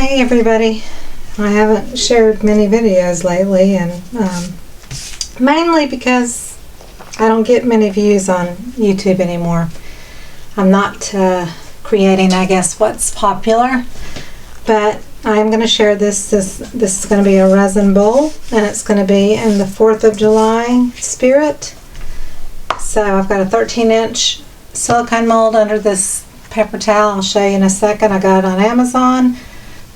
Hey everybody, I haven't shared many videos lately, and mainly because I don't get many views on YouTube anymore. I'm not creating, I guess, what's popular, but I'm going to share this. This is going to be a resin bowl, and it's going to be in the 4th of July spirit. So I've got a 13-inch silicone mold under this paper towel. I'll show you in a second. I got it on Amazon.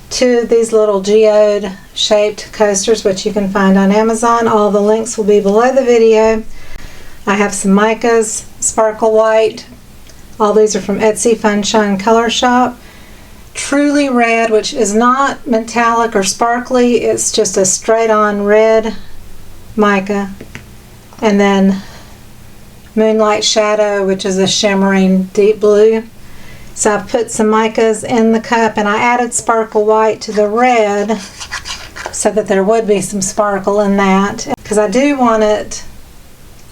2 of these little geode shaped coasters, which you can find on Amazon. All the links will be below the video. I have some Micas, sparkle white. All these are from Etsy Funshine Color Shop. Truly red, which is not metallic or sparkly, it's just a straight on red mica. And then Moonlight Shadow, which is a shimmering deep blue. So I've put some micas in the cup, and I added sparkle white to the red so that there would be some sparkle in that, because I do want it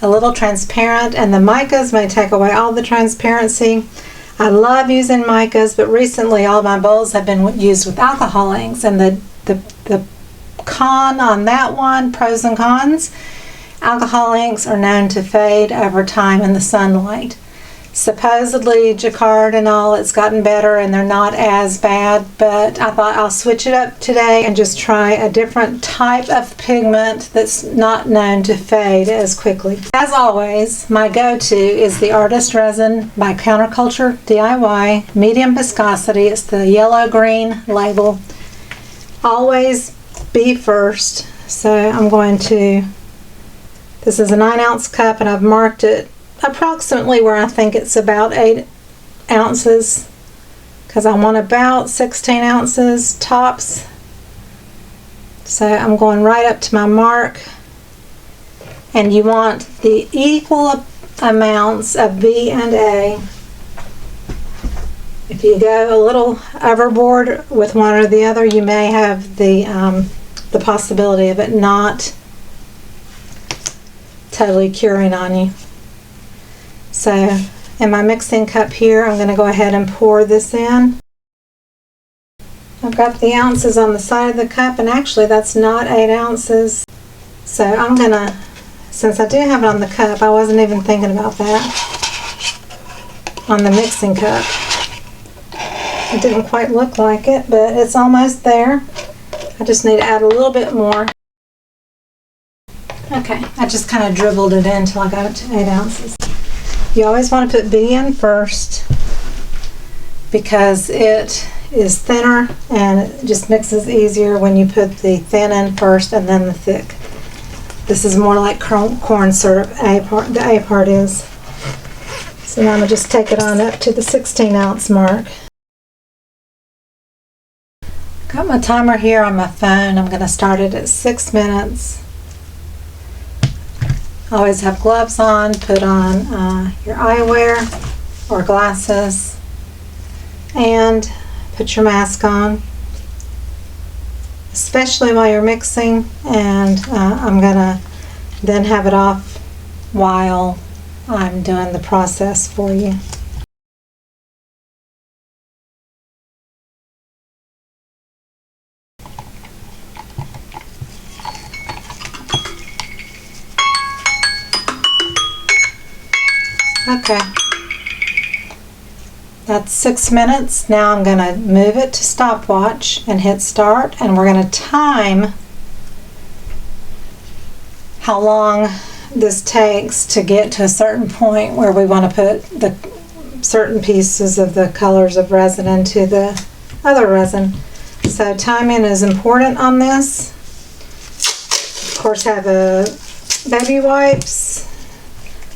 a little transparent, and the micas may take away all the transparency. I love using micas, but recently all my bowls have been used with alcohol inks, and the con on that one, pros and cons, alcohol inks are known to fade over time in the sunlight. Supposedly Jacquard and all, it's gotten better and they're not as bad, but I thought I'll switch it up today and just try a different type of pigment that's not known to fade as quickly. As always, my go-to is the Artist Resin by Counterculture DIY, medium viscosity. It's the yellow-green label. Always be first. So I'm going to, this is a 9-ounce cup, and I've marked it approximately where I think it's about 8 ounces, because I want about 16 ounces tops. So I'm going right up to my mark, and you want the equal amounts of B and A. If you go a little overboard with one or the other, you may have the possibility of it not totally curing on you. So in my mixing cup here, I'm going to go ahead and pour this in. I've got the ounces on the side of the cup, and actually that's not 8 ounces. So I'm going to, since I do have it on the cup, I wasn't even thinking about that on the mixing cup. It didn't quite look like it, but it's almost there. I just need to add a little bit more. Okay, I just kind of dribbled it in until I got it to 8 ounces. You always want to put B in first because it is thinner and it just mixes easier when you put the thin in first and then the thick. This is more like corn syrup, the A part is. So now I'm going to just take it on up to the 16-ounce mark. Got my timer here on my phone. I'm going to start it at 6 minutes. Always have gloves on, put on your eyewear or glasses, and put your mask on, especially while you're mixing, and I'm gonna then have it off while I'm doing the process for you. Okay, that's 6 minutes. Now I'm going to move it to stopwatch and hit start, and we're going to time how long this takes to get to a certain point where we want to put the certain pieces of the colors of resin into the other resin. So timing is important on this. Of course, have a baby wipes,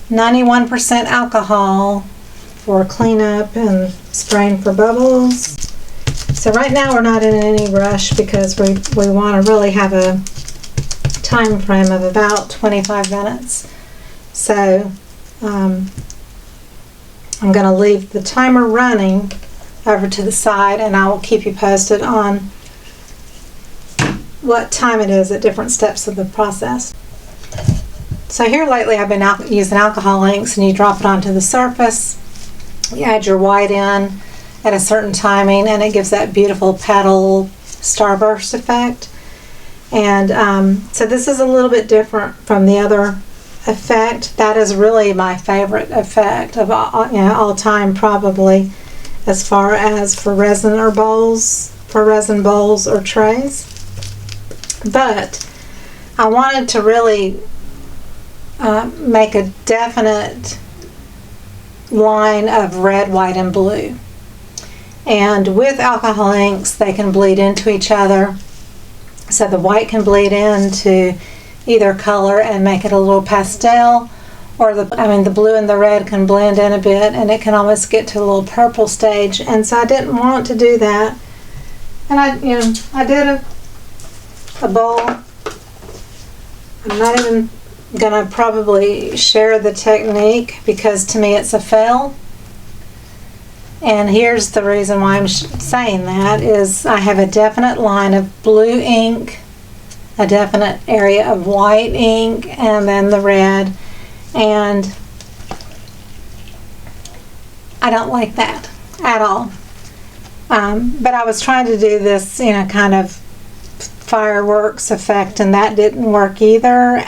91% alcohol for cleanup and spraying for bubbles. So right now we're not in any rush because we want to really have a time frame of about 25 minutes. So I'm going to leave the timer running over to the side, and I will keep you posted on what time it is at different steps of the process. So here lately I've been using alcohol inks, and you drop it onto the surface, you add your white in at a certain timing, and it gives that beautiful petal starburst effect. And so this is a little bit different from the other effect. That is really my favorite effect of all time, probably, as far as for resin bowls or trays. But I wanted to really make a definite line of red, white, and blue. And with alcohol inks, they can bleed into each other. So the white can bleed into either color and make it a little pastel, or the blue and the red can blend in a bit, and it can almost get to a little purple stage. And so I didn't want to do that. And I did a bowl. I'm not even gonna probably share the technique because to me it's a fail. And here's the reason why I'm saying that is I have a definite line of blue ink, a definite area of white ink, and then the red. And I don't like that at all. But I was trying to do this, kind of fireworks effect, and that didn't work either.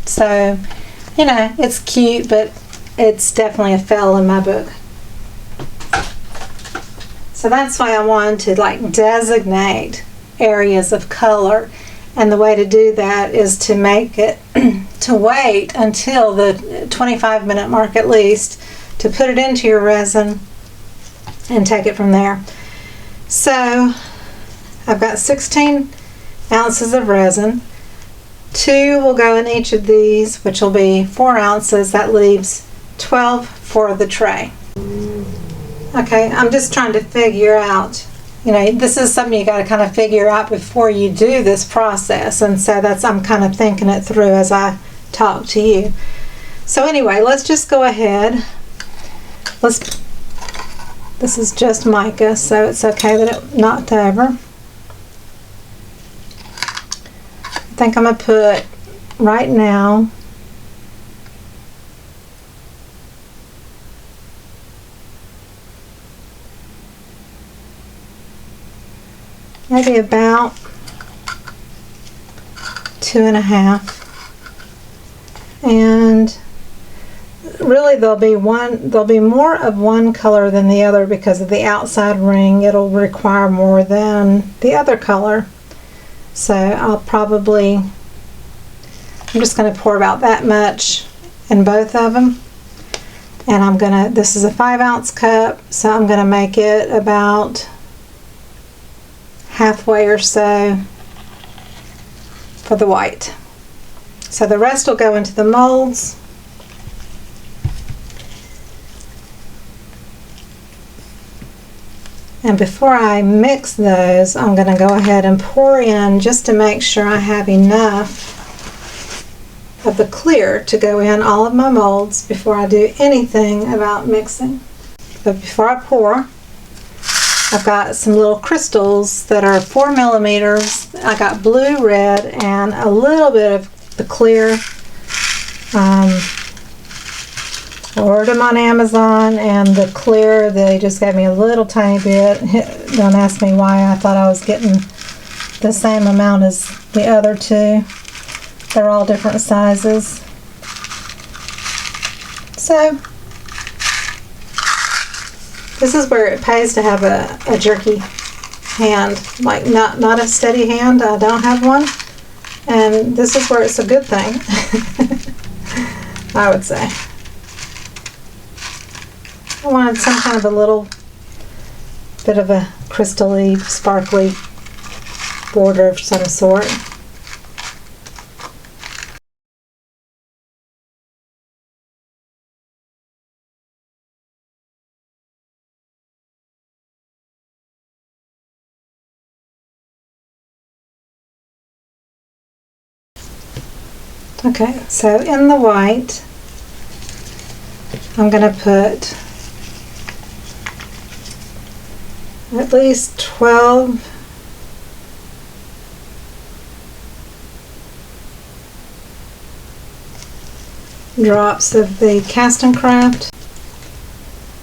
So, it's cute, but it's definitely a fail in my book. So that's why I wanted to designate areas of color, and the way to do that is to make it to wait until the 25-minute mark at least to put it into your resin and take it from there. So I've got 16 ounces of resin. 2 will go in each of these, which will be 4 ounces. That leaves 12 for the tray. Okay, I'm just trying to figure out, this is something you got to kind of figure out before you do this process, and so I'm kind of thinking it through as I talk to you. So anyway, let's just go ahead. This is just mica, so it's okay that it knocked over. I think I'm going to put right now maybe about 2.5, and really there'll be more of one color than the other because of the outside ring. It'll require more than the other color, so I'm just going to pour about that much in both of them. And this is a 5-ounce cup, so I'm going to make it about halfway or so for the white. So the rest will go into the molds. And before I mix those, I'm going to go ahead and pour in just to make sure I have enough of the clear to go in all of my molds before I do anything about mixing. But before I pour, I've got some little crystals that are 4 millimeters. I got blue, red, and a little bit of the clear. I ordered them on Amazon, and the clear, they just gave me a little tiny bit. Don't ask me why. I thought I was getting the same amount as the other two. They're all different sizes. So this is where it pays to have a jerky hand, like not a steady hand. I don't have one, and this is where it's a good thing. I would say. I wanted some kind of a little bit of a crystal-y, sparkly border of some sort. Okay, so in the white, I'm going to put at least 12 drops of the Cast and Craft.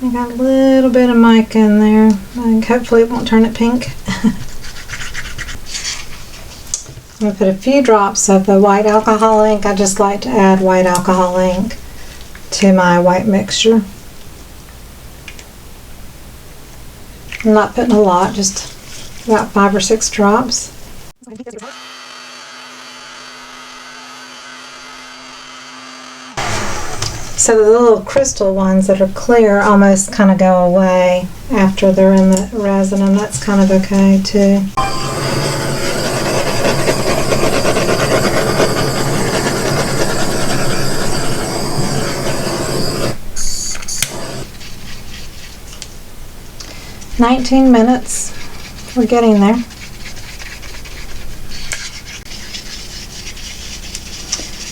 I got a little bit of mica in there. Hopefully it won't turn it pink. I'm going to put a few drops of the white alcohol ink. I just like to add white alcohol ink to my white mixture. I'm not putting a lot, just about 5 or 6 drops. So the little crystal ones that are clear almost kind of go away after they're in the resin, and that's kind of okay too. "19 minutes. We're getting there.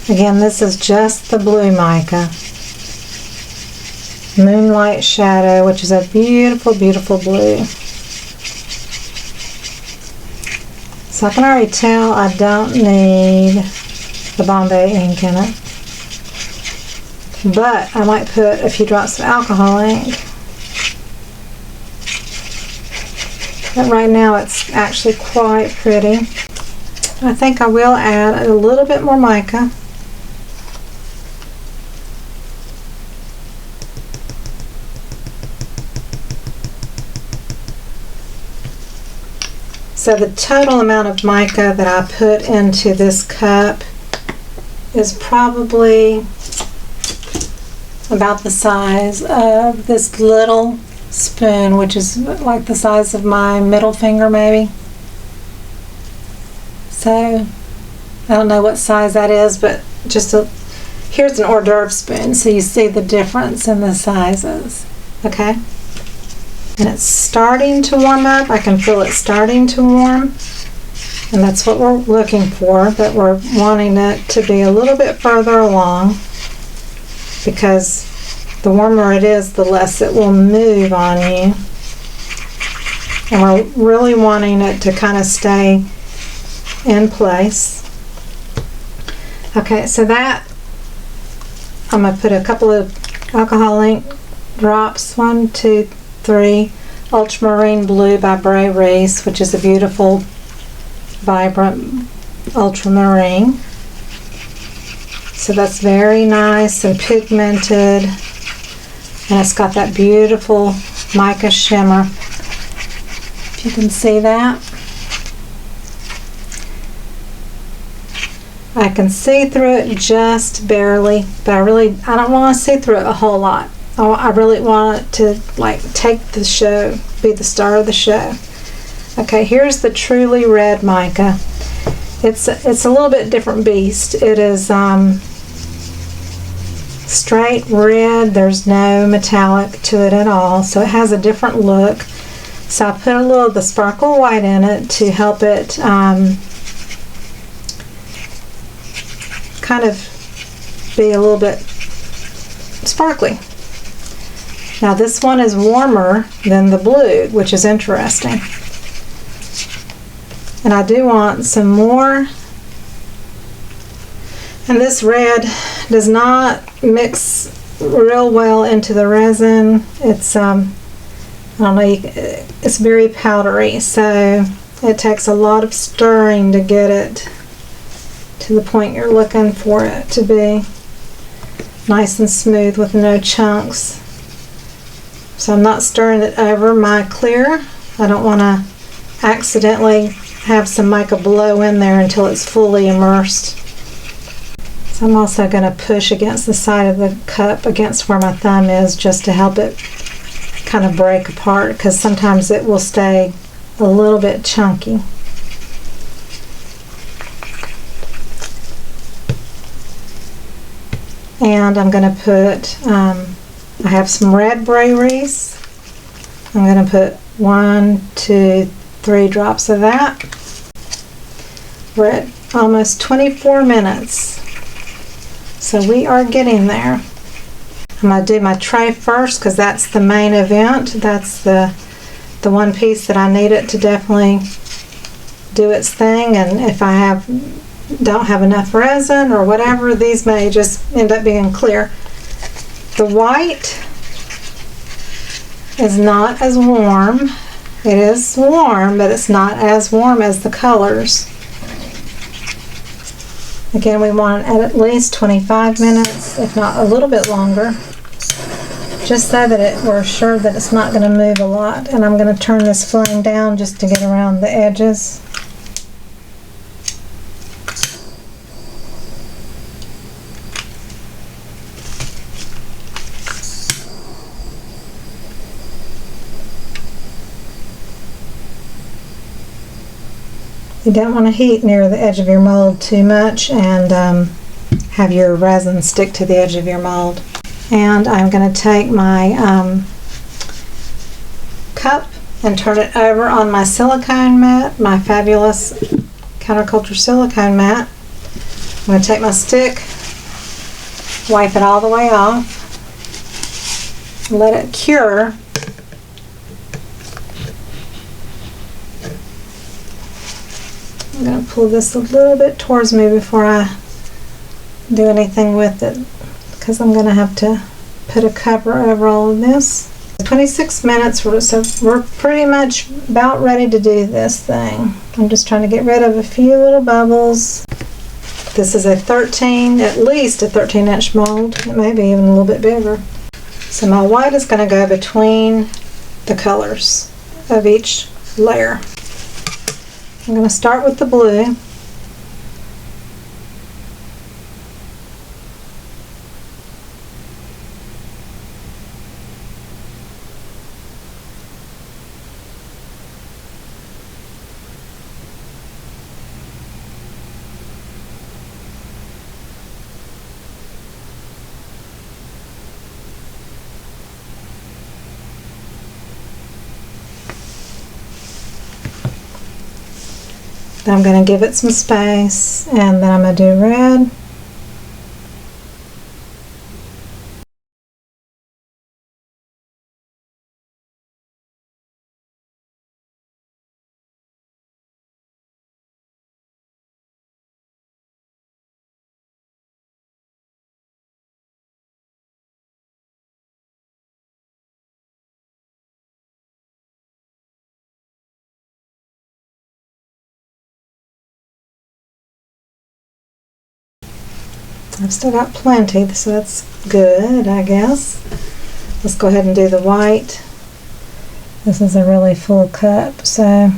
Again, this is just the blue mica. Moonlight shadow, which is a beautiful, beautiful blue. So I can already tell I don't need the Bombay ink in it. But I might put a few drops of alcohol ink. But right now it's actually quite pretty. I think I will add a little bit more mica. So the total amount of mica that I put into this cup is probably about the size of this little spoon, which is like the size of my middle finger maybe. So I don't know what size that is, but here's an hors d'oeuvre spoon, so you see the difference in the sizes. Okay? And it's starting to warm up. I can feel it starting to warm, and that's what we're looking for, but we're wanting it to be a little bit further along, because the warmer it is, the less it will move on you. And we're really wanting it to kind of stay in place. Okay, so that, I'm going to put a couple of alcohol ink drops, 1, 2, 3, ultramarine blue by Bray Reese, which is a beautiful, vibrant ultramarine. So that's very nice and pigmented, and it's got that beautiful mica shimmer. If you can see that. I can see through it just barely, but I don't want to see through it a whole lot. I really want it to like take the show, be the star of the show. Okay, here's the truly red mica. It's a little bit different beast. It is straight red. There's no metallic to it at all, so it has a different look. So I put a little of the sparkle white in it to help it kind of be a little bit sparkly. Now this one is warmer than the blue, which is interesting. And I do want some more. And this red does not mix real well into the resin. It's I don't know, it's very powdery, so it takes a lot of stirring to get it to the point you're looking for it to be nice and smooth with no chunks. So I'm not stirring it over my clear. I don't want to accidentally have some mica blow in there until it's fully immersed. So I'm also going to push against the side of the cup against where my thumb is, just to help it kind of break apart, because sometimes it will stay a little bit chunky. And I'm going to put, I have some red Bray Reese. I'm going to put 1, 2, 3 drops of that. We're at almost 24 minutes. So we are getting there. I'm going to do my tray first, because that's the main event. That's the one piece that I need it to definitely do its thing. And if I don't have enough resin or whatever, these may just end up being clear. The white is not as warm. It is warm, but it's not as warm as the colors. Again, we want it at least 25 minutes, if not a little bit longer, just so that we're sure that it's not going to move a lot. And I'm going to turn this flame down just to get around the edges. You don't want to heat near the edge of your mold too much and have your resin stick to the edge of your mold. And I'm going to take my cup and turn it over on my silicone mat, my fabulous counterculture silicone mat. I'm going to take my stick, wipe it all the way off, let it cure. I'm going to pull this a little bit towards me before I do anything with it, because I'm going to have to put a cover over all of this. 26 minutes, so we're pretty much about ready to do this thing. I'm just trying to get rid of a few little bubbles. This is at least a 13-inch mold, maybe even a little bit bigger. So my white is going to go between the colors of each layer. I'm going to start with the blue. Then I'm going to give it some space, and then I'm going to do red. I've still got plenty, so that's good, I guess. Let's go ahead and do the white. This is a really full cup, so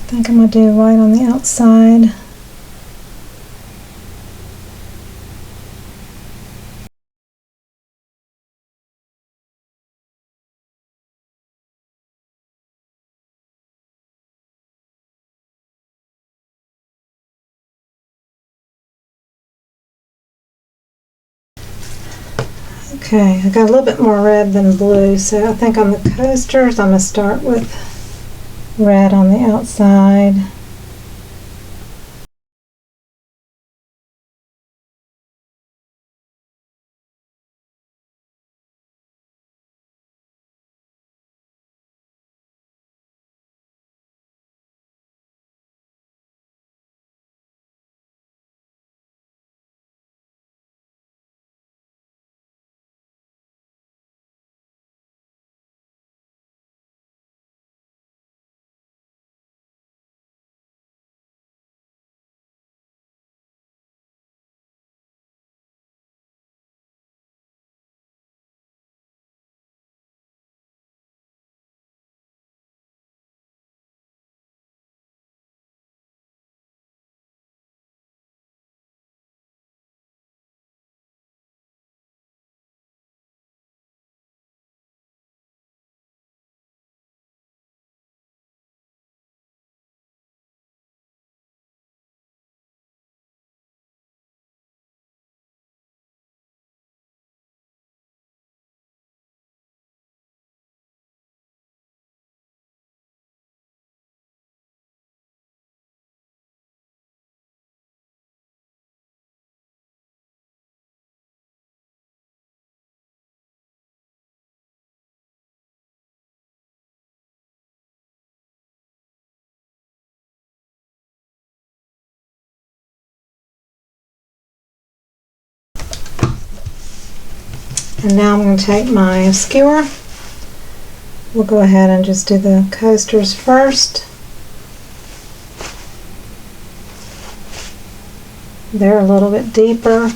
I think I'm going to do white on the outside. Okay, I got a little bit more red than blue, so I think on the coasters I'm going to start with red on the outside. And now I'm going to take my skewer. We'll go ahead and just do the coasters first. They're a little bit deeper.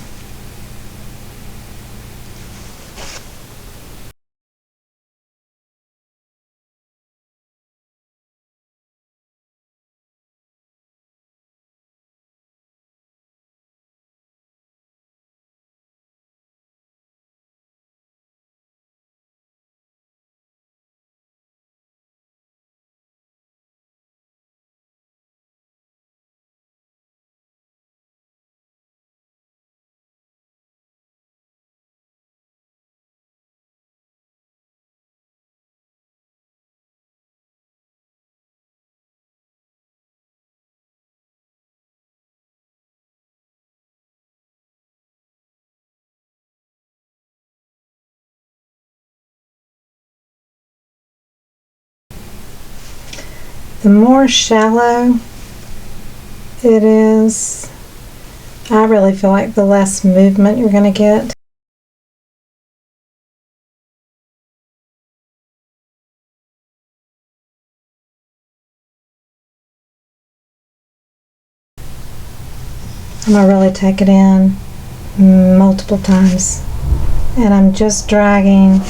The more shallow it is, I really feel like the less movement you're going to get. I'm going to really take it in multiple times. And I'm just dragging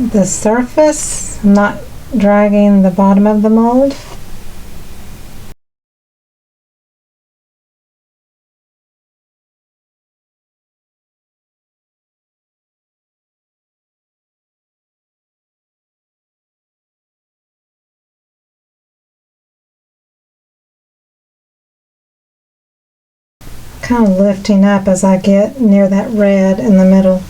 the surface. I'm not dragging the bottom of the mold. Kind of lifting up as I get near that red in the middle.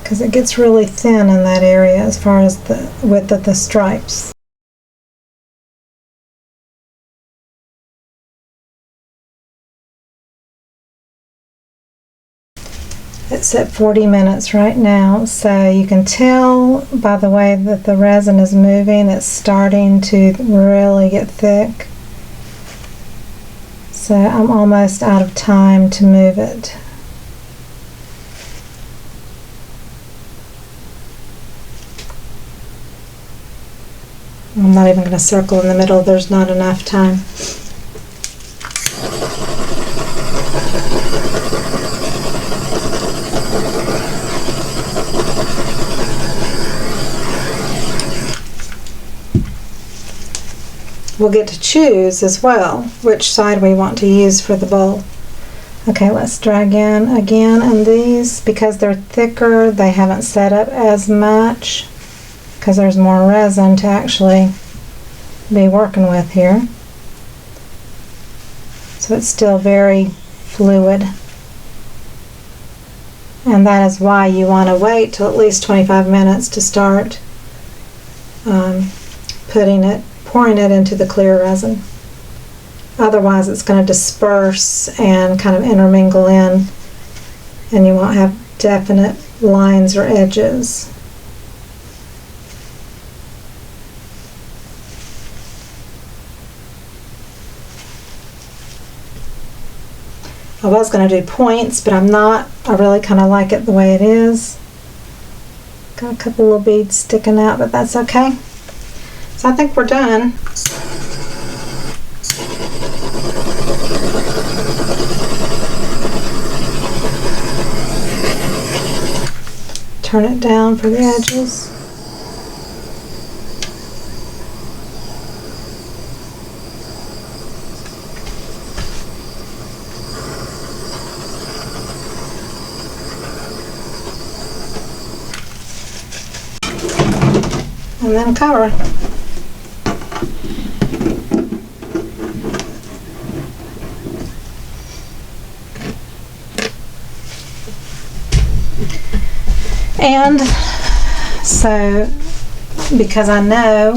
Because it gets really thin in that area as far as the width of the stripes. It's at 40 minutes right now, so you can tell by the way that the resin is moving, it's starting to really get thick. So I'm almost out of time to move it. I'm not even going to circle in the middle, there's not enough time. We'll get to choose as well which side we want to use for the bowl. Okay, let's drag in again, and these, because they're thicker, they haven't set up as much because there's more resin to actually be working with here. So it's still very fluid. And that is why you want to wait till at least 25 minutes to start pouring it into the clear resin. Otherwise it's going to disperse and kind of intermingle in, and you won't have definite lines or edges. I was going to do points, but I'm not. I really kind of like it the way it is. Got a couple little beads sticking out, but that's okay. So I think we're done. Turn it down for the edges. And then cover. And so, because I know,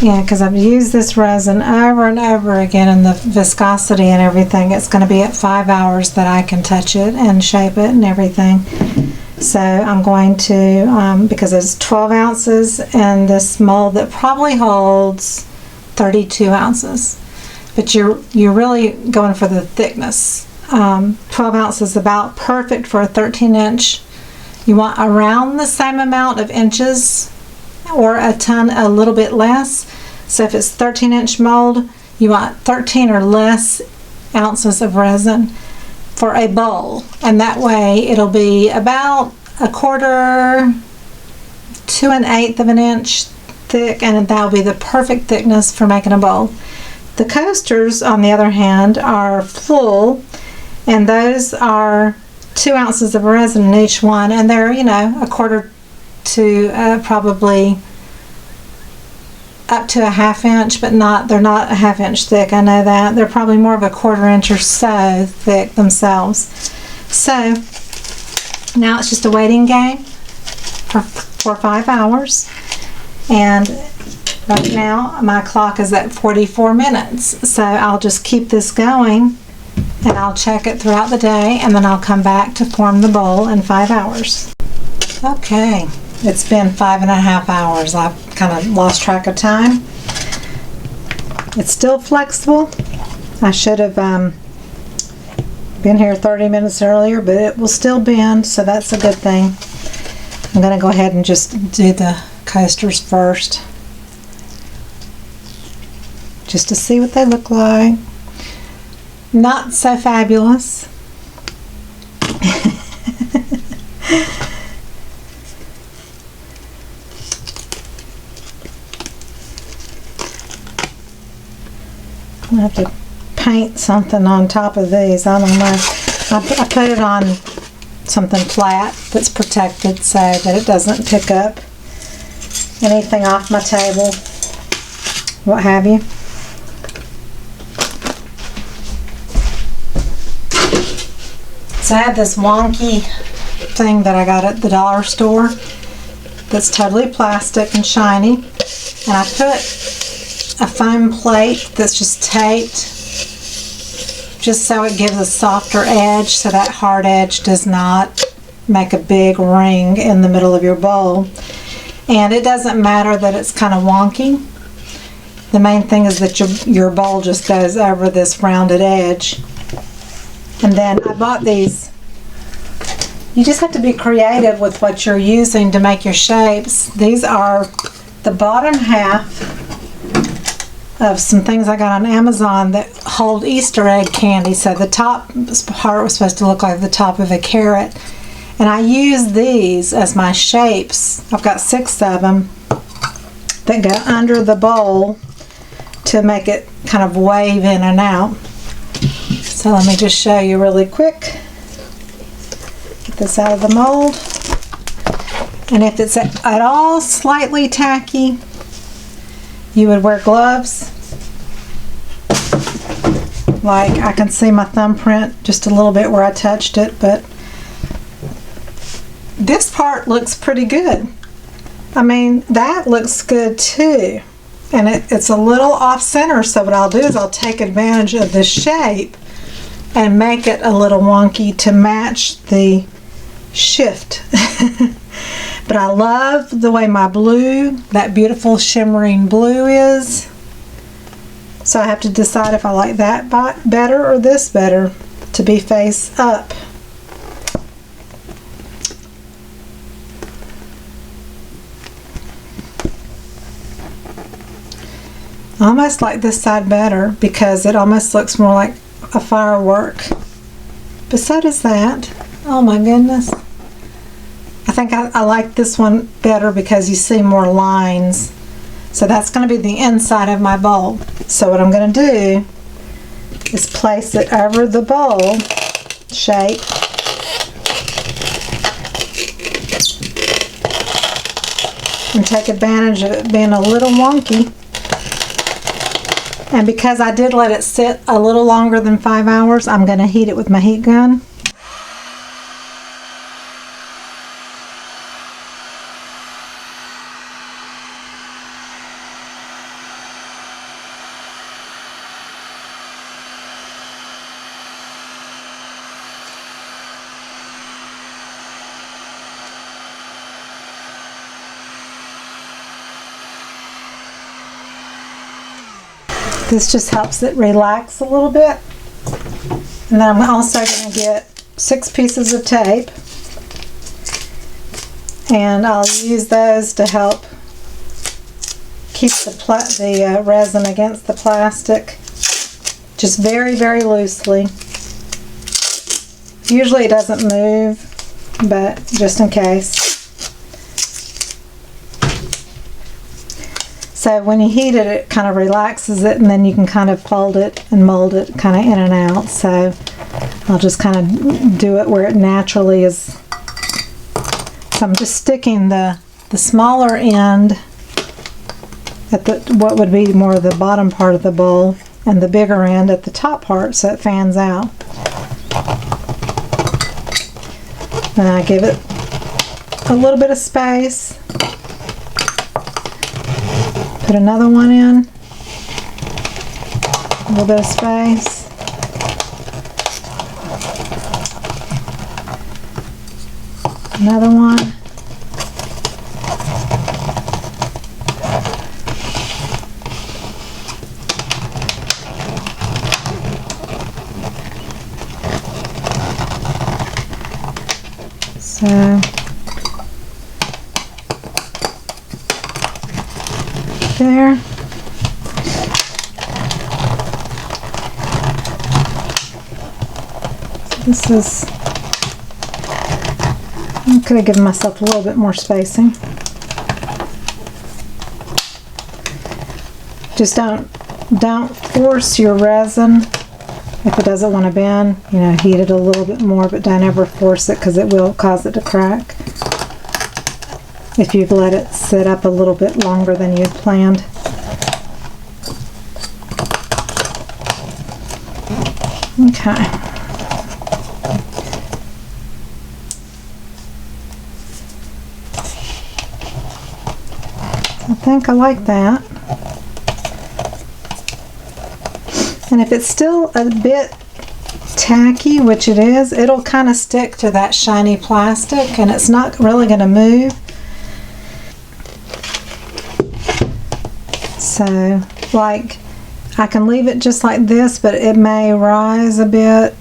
because I've used this resin over and over again, and the viscosity and everything, it's going to be at 5 hours that I can touch it and shape it and everything. So I'm going to, because it's 12 ounces and this mold that probably holds 32 ounces. but you're really going for the thickness. 12 ounces is about perfect for a 13-inch. You want around the same amount of inches or a little bit less. So if it's 13-inch mold, you want 13 or less ounces of resin for a bowl, and that way it'll be about a quarter to an eighth of an inch thick, and that'll be the perfect thickness for making a bowl. The coasters, on the other hand, are full, and those are 2 ounces of resin in each one, and they're, you know, a quarter to probably up to a ½ inch, but they're not a ½ inch thick. I know that. They're probably more of a 1/4 inch or so thick themselves. So now it's just a waiting game for 5 hours, and right now my clock is at 44 minutes. So I'll just keep this going, and I'll check it throughout the day, and then I'll come back to form the bowl in 5 hours. Okay, it's been 5.5 hours. I've kind of lost track of time. It's still flexible. I should have been here 30 minutes earlier, but it will still bend, so that's a good thing. I'm going to go ahead and just do the coasters first, just to see what they look like. Not so fabulous. I have to paint something on top of these. I don't know. I put it on something flat that's protected so that it doesn't pick up anything off my table, what have you. So I have this wonky thing that I got at the dollar store that's totally plastic and shiny, and I put a foam plate that's just taped just so it gives a softer edge, so that hard edge does not make a big ring in the middle of your bowl. And it doesn't matter that it's kind of wonky. The main thing is that your bowl just goes over this rounded edge. And then I bought these. You just have to be creative with what you're using to make your shapes. These are the bottom half of some things I got on Amazon that hold Easter egg candy. So the top part was supposed to look like the top of a carrot. And I use these as my shapes. I've got 6 of them that go under the bowl to make it kind of wave in and out. So let me just show you really quick. Get this out of the mold. And if it's at all slightly tacky, you would wear gloves. Like, I can see my thumbprint just a little bit where I touched it, but this part looks pretty good. I mean, that looks good too. And it's a little off center, so what I'll do is I'll take advantage of this shape and make it a little wonky to match the shift. But I love the way my blue, that beautiful shimmering blue is. So I have to decide if I like that better or this better to be face up. I almost like this side better because it almost looks more like a firework. But so does that. Oh my goodness. I think I like this one better because you see more lines. So that's going to be the inside of my bowl. So what I'm going to do is place it over the bowl shape. And take advantage of it being a little wonky. And because I did let it sit a little longer than 5 hours, I'm going to heat it with my heat gun. This just helps it relax a little bit. And then I'm also going to get 6 pieces of tape, and I'll use those to help keep the resin against the plastic, just very, very loosely. Usually it doesn't move, but just in case. So when you heat it, it kind of relaxes it, and then you can kind of fold it and mold it kind of in and out. So I'll just kind of do it where it naturally is. So I'm just sticking the smaller end at what would be more the bottom part of the bowl, and the bigger end at the top part, so it fans out. And I give it a little bit of space. Put another one in. A little bit of space. Another one. So there. This is, I could have given myself a little bit more spacing. Just don't force your resin if it doesn't want to bend. You know, heat it a little bit more, but don't ever force it, because it will cause it to crack if you've let it sit up a little bit longer than you'd planned. Okay. I think I like that. And if it's still a bit tacky, which it is, it'll kind of stick to that shiny plastic, and it's not really going to move. So, like, I can leave it just like this, but it may rise a bit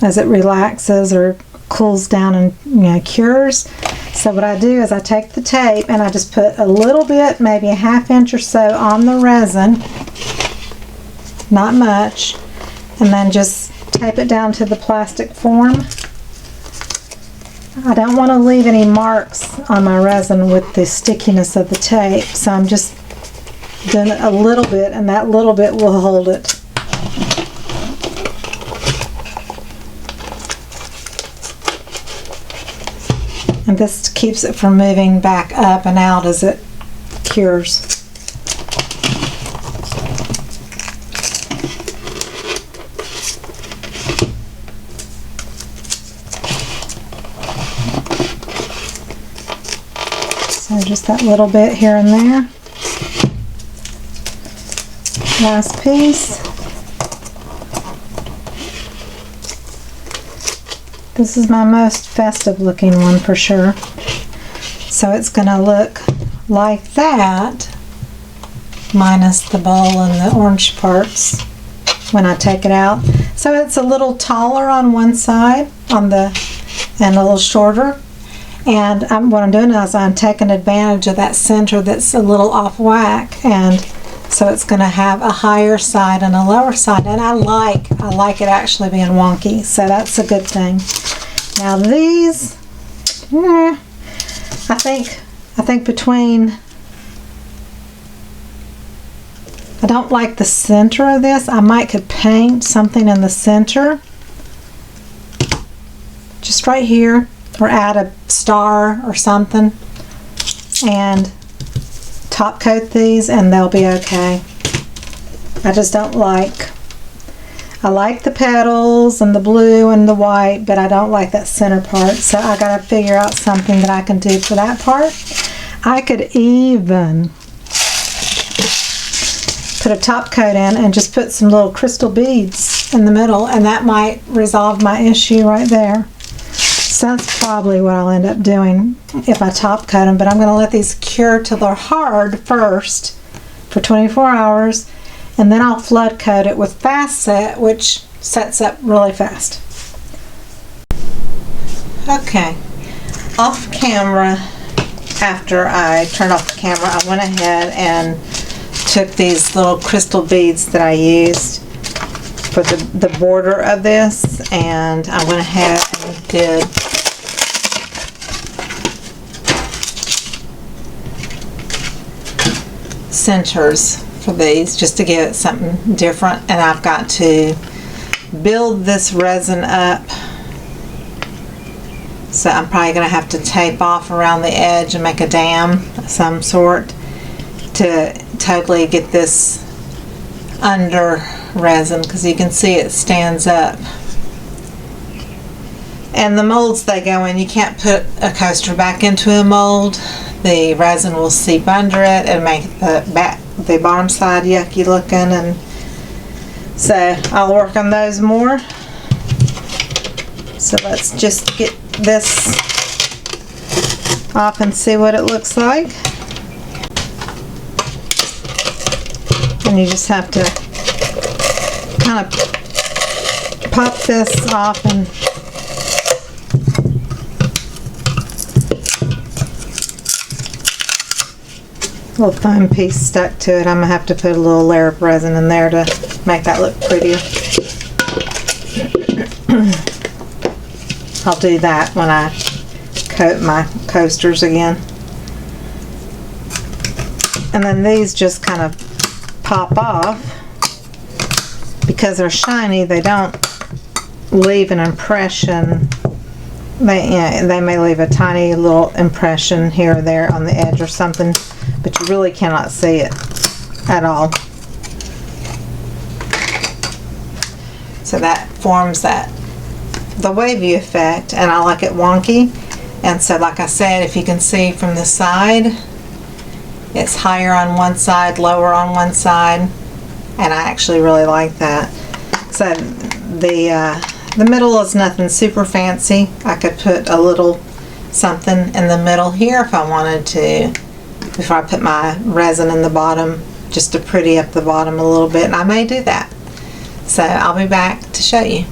as it relaxes or cools down and, you know, cures. So what I do is I take the tape and I just put a little bit, maybe a ½ inch or so, on the resin, not much, and then just tape it down to the plastic form. I don't want to leave any marks on my resin with the stickiness of the tape, so I'm just doing it a little bit, and that little bit will hold it. And this keeps it from moving back up and out as it cures. So just that little bit here and there. Last piece. This is my most festive looking one for sure. So it's going to look like that, minus the bowl and the orange parts when I take it out. So it's a little taller on one side and a little shorter. And what I'm doing is I'm taking advantage of that center that's a little off whack, and so it's going to have a higher side and a lower side, and I like it actually being wonky, so that's a good thing. Now these, I think between, I don't like the center of this. I might could paint something in the center, just right here, or add a star or something, and top coat these, and they'll be okay. I just don't like, I like the petals and the blue and the white, but I don't like that center part, so I gotta figure out something that I can do for that part. I could even put a top coat in and just put some little crystal beads in the middle, and that might resolve my issue right there. So that's probably what I'll end up doing if I top coat them, but I'm going to let these cure till they're hard first for 24 hours, And then I'll flood coat it with fast set, which sets up really fast. Okay, off camera, after I turned off the camera, I went ahead and took these little crystal beads that I used for the border of this, and I went ahead and did centers for these just to give it something different. And I've got to build this resin up, so I'm probably going to have to tape off around the edge and make a dam of some sort to totally get this under resin, because you can see it stands up. And the molds they go in, you can't put a coaster back into a mold. The resin will seep under it and make the bottom side yucky looking, and so I'll work on those more. So let's just get this off and see what it looks like. And you just have to kind of pop this off, and little foam piece stuck to it. I'm gonna have to put a little layer of resin in there to make that look prettier. I'll do that when I coat my coasters again. And then these just kind of pop off. Because they're shiny, they don't leave an impression. They may leave a tiny little impression here or there on the edge or something, but you really cannot see it at all. So that forms the wavy effect, and I like it wonky. And so, like I said, if you can see from the side, it's higher on one side, lower on one side, and I actually really like that. So the middle is nothing super fancy. I could put a little something in the middle here if I wanted to, before I put my resin in the bottom, just to pretty up the bottom a little bit, and I may do that. So I'll be back to show you.